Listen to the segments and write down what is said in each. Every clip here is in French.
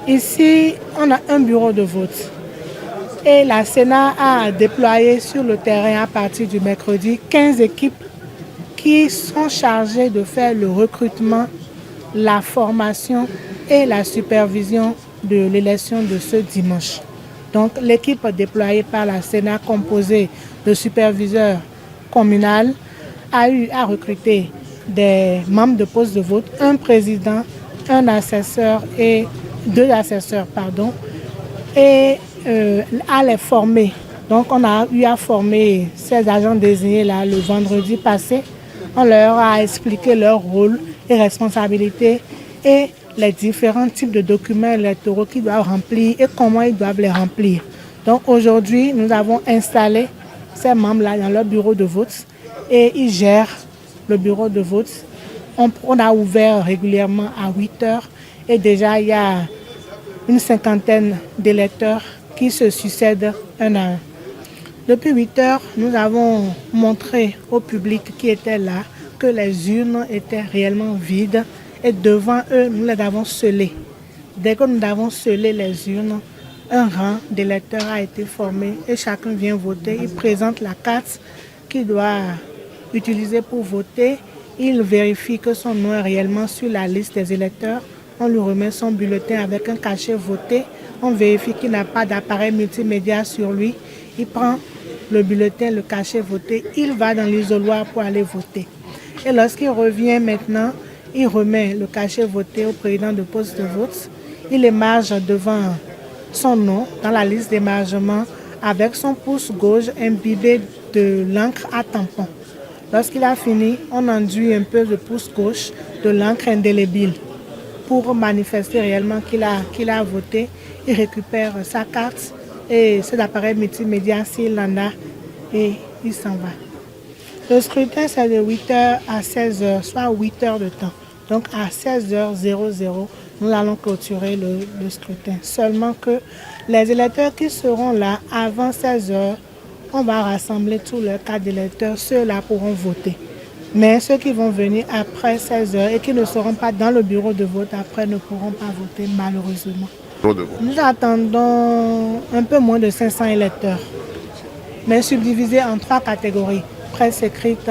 Ici, on a un bureau de vote. Et la Sénat a déployé sur le terrain à partir du mercredi 15 équipes qui sont chargées de faire le recrutement, la formation et la supervision de l'élection de ce dimanche. Donc l'équipe déployée par la Sénat composée de superviseurs communaux a eu à recruter des membres de poste de vote, un président, un assesseur et deux assesseurs, et à les former. Donc on a eu à former ces agents désignés là le vendredi passé. On leur a expliqué leur rôle et responsabilités et les différents types de documents électoraux qu'ils doivent remplir et comment ils doivent les remplir. Donc aujourd'hui, nous avons installé ces membres-là dans leur bureau de vote et ils gèrent le bureau de vote. On a ouvert régulièrement à 8 heures et déjà il y a une cinquantaine d'électeurs qui se succèdent un à un. Depuis 8 heures, nous avons montré au public qui était là que les urnes étaient réellement vides et devant eux, nous les avons scellées. Dès que nous avons scellé les urnes, un rang d'électeurs a été formé et chacun vient voter. Il présente la carte qu'il doit utiliser pour voter. Il vérifie que son nom est réellement sur la liste des électeurs. On lui remet son bulletin avec un cachet voté. On vérifie qu'il n'a pas d'appareil multimédia sur lui. Il prend le bulletin, le cachet voté. Il va dans l'isoloir pour aller voter. Et lorsqu'il revient maintenant, il remet le cachet voté au président de poste de vote. Il émarge devant son nom dans la liste d'émargement avec son pouce gauche imbibé de l'encre à tampon. Lorsqu'il a fini, on enduit un peu le pouce gauche de l'encre indélébile pour manifester réellement qu'il a voté. Il récupère sa carte et cet appareil multimédia s'il en a et il s'en va. Le scrutin c'est de 8h à 16h, soit 8 heures de temps. Donc à 16h00, nous allons clôturer le scrutin. Seulement que les électeurs qui seront là avant 16h, on va rassembler tous les cartes d'électeurs, ceux-là pourront voter. Mais ceux qui vont venir après 16h et qui ne seront pas dans le bureau de vote après ne pourront pas voter malheureusement. Nous attendons un peu moins de 500 électeurs, mais subdivisés en 3 catégories, presse écrite,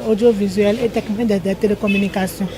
audiovisuelle et technique des télécommunications.